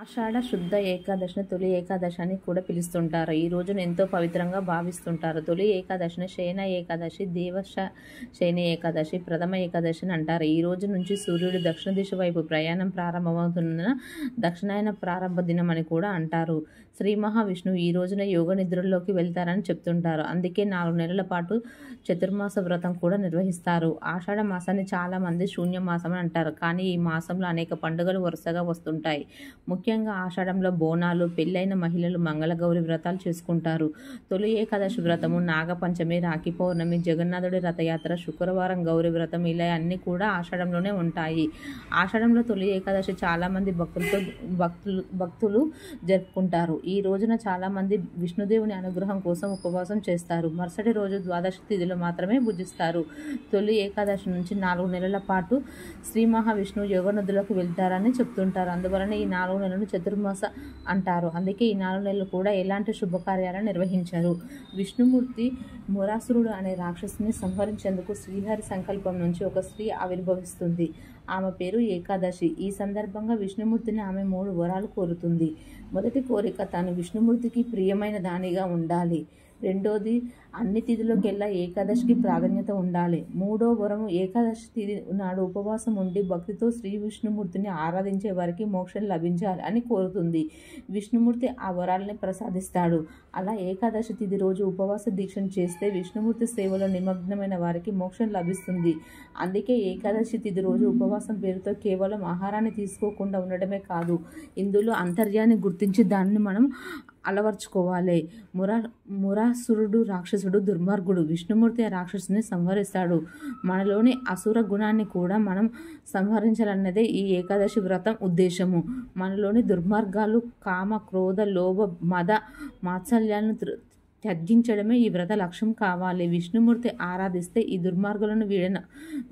ఆషాఢ శుద్ధ ఏకాదశిని తొలి ఏకాదశి అని కూడా పిలుస్తుంటారు. ఈ రోజును ఎంతో పవిత్రంగా భావిస్తుంటారు. తొలి ఏకాదశిని శయన ఏకాదశి, శయన ఏకాదశి, ప్రథమ ఏకాదశి అని అంటారు. ఈ రోజు నుంచి సూర్యుడు దక్షిణ దిశ వైపు ప్రయాణం ప్రారంభమవుతున్న దక్షిణాయన ప్రారంభ దినం అని కూడా అంటారు. శ్రీ మహావిష్ణువు ఈ రోజున యోగ నిద్రలోకి వెళ్తారని చెప్తుంటారు. అందుకే 4 నెలల పాటు చతుర్మాస వ్రతం కూడా నిర్వహిస్తారు. ఆషాఢ మాసాన్ని చాలా మంది శూన్య మాసం అని అంటారు. కానీ ఈ మాసంలో అనేక పండుగలు వరుసగా వస్తుంటాయి. ముఖ్యంగా ఆషాఢంలో బోనాలు, పెళ్ళైన మహిళలు మంగళగౌరి వ్రతాలు చేసుకుంటారు. తొలి ఏకాదశి వ్రతము, నాగపంచమి, రాఖీ పౌర్ణమి, జగన్నాథుడి రథయాత్ర, శుక్రవారం గౌరి వ్రతం ఇలా అన్నీ కూడా ఆషాఢంలోనే ఉంటాయి. ఆషాఢంలో తొలి ఏకాదశి చాలా మంది భక్తులు జరుపుకుంటారు. ఈ రోజున చాలా మంది విష్ణుదేవుని అనుగ్రహం కోసం ఉపవాసం చేస్తారు. మరుసటి రోజు ద్వాదశి తిథిలో మాత్రమే భుజిస్తారు. తొలి ఏకాదశి నుంచి 4 నెలల పాటు శ్రీ మహావిష్ణువు యోగనదులకు వెళ్తారని చెప్తుంటారు. అందువలన ఈ 4 నెలలు చతుర్మాస అంటారు. అందుకే ఈ 4 నెలలు కూడా ఎలాంటి శుభకార్యాలను నిర్వహించారు. విష్ణుమూర్తి మురాసురుడు అనే రాక్షసుని సంహరించేందుకు శ్రీహరి సంకల్పం నుంచి ఒక స్త్రీ ఆవిర్భవిస్తుంది. ఆమె పేరు ఏకాదశి. ఈ సందర్భంగా విష్ణుమూర్తిని ఆమె 3 వరాలు కోరుతుంది. మొదటి కోరిక తాను విష్ణుమూర్తికి ప్రియమైన దానిగా ఉండాలి. రెండోది, అన్ని తిథులకెల్లా ఏకాదశికి ప్రాధాన్యత ఉండాలి. మూడో వరము, ఏకాదశి తిథి నాడు ఉపవాసం ఉండి భక్తితో శ్రీ విష్ణుమూర్తిని ఆరాధించే వారికి మోక్షం లభించాలి అని కోరుతుంది. విష్ణుమూర్తి ఆ వరాలని ప్రసాదిస్తాడు. అలా ఏకాదశి తిథి రోజు ఉపవాస దీక్షను చేస్తే విష్ణుమూర్తి సేవలో నిమగ్నమైన వారికి మోక్షం లభిస్తుంది. అందుకే ఏకాదశి తిథి రోజు ఉపవాసం పేరుతో కేవలం ఆహారాన్ని తీసుకోకుండా ఉండడమే కాదు, ఇందులో అంతర్యాన్ని గుర్తించి దానిని మనం అలవర్చుకోవాలి. మురాసురుడు రాక్షసుడు దుర్మార్గుడు. విష్ణుమూర్తి ఆ రాక్షసుని సంహరిస్తాడు. మనలోని అసుర గుణాన్ని కూడా మనం సంహరించాలన్నదే ఈ ఏకాదశి వ్రతం ఉద్దేశము. మనలోని దుర్మార్గాలు, కామ, క్రోధ, లోభ, మద, మాత్సల్యాలను త్యజించడమే ఈ వ్రత లక్ష్యం కావాలి. విష్ణుమూర్తి ఆరాధిస్తే ఈ దుర్మార్గులను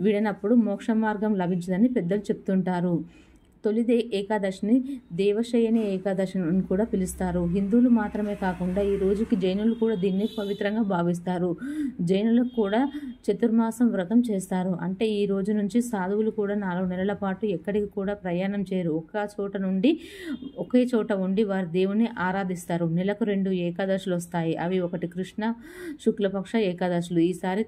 వీడనప్పుడు మోక్ష మార్గం లభించదని పెద్దలు చెప్తుంటారు. తొలి ఏకాదశిని దేవశయని ఏకాదశి అని కూడా పిలుస్తారు. హిందువులు మాత్రమే కాకుండా ఈ రోజుకి జైనులు కూడా దీన్ని పవిత్రంగా భావిస్తారు. జైనులకు కూడా చతుర్మాసం వ్రతం చేస్తారు. అంటే ఈ రోజు నుంచి సాధువులు కూడా 4 నెలల పాటు ఎక్కడికి కూడా ప్రయాణం చేయరు. ఒకే చోట ఉండి వారి దేవుని ఆరాధిస్తారు. నెలకు 2 ఏకాదశులు వస్తాయి. అవి ఒకటి కృష్ణ శుక్లపక్ష ఏకాదశులు. ఈసారి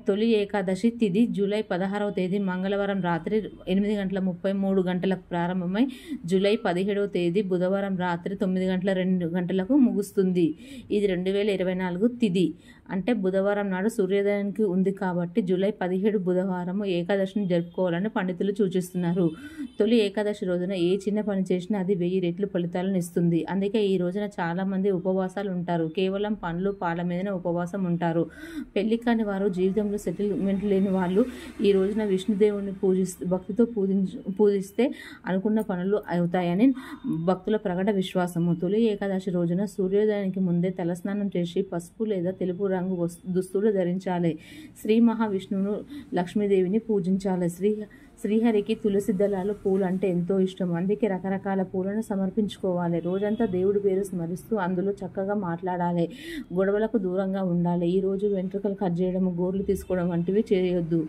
తొలి ఏకాదశి తిథి జూలై 16వ తేదీ మంగళవారం రాత్రి 8:33 ప్రారంభమై జూలై 17వ తేదీ బుధవారం రాత్రి 9:02 ముగుస్తుంది. ఇది 2024 తిథి. అంటే బుధవారం నాడు సూర్యోదయానికి ఉంది కాబట్టి జూలై 17 బుధవారం ఏకాదశిని జరుపుకోవాలని పండితులు సూచిస్తున్నారు. తొలి ఏకాదశి రోజున ఏ చిన్న పని చేసినా అది 1000 రెట్లు ఫలితాలను ఇస్తుంది. అందుకే ఈ రోజున చాలామంది ఉపవాసాలు ఉంటారు. కేవలం పండ్లు, పాల మీదనే ఉపవాసం ఉంటారు. పెళ్లి కాని వారు, జీవితంలో సెటిల్మెంట్ లేని వాళ్ళు ఈ రోజున విష్ణుదేవుని భక్తితో పూజిస్తే అనుకున్న పనులు అవుతాయని భక్తుల ప్రగాఢ విశ్వాసము. తొలి ఏకాదశి రోజున సూర్యోదయానికి ముందే తలస్నానం చేసి పసుపు లేదా తెలుపు రంగు దుస్తులు ధరించాలి. శ్రీ మహావిష్ణువును, లక్ష్మీదేవిని పూజించాలి. శ్రీహరికి తులసి దళాలు, పూలు అంటే ఎంతో ఇష్టం. అందుకే రకరకాల పూలను సమర్పించుకోవాలి. రోజంతా దేవుడి పేరు స్మరిస్తూ అందులో చక్కగా మాట్లాడాలి. గొడవలకు దూరంగా ఉండాలి. ఈ రోజు వెంట్రుకలు కట్ చేయడం, గోర్లు తీసుకోవడం వంటివి చేయొద్దు.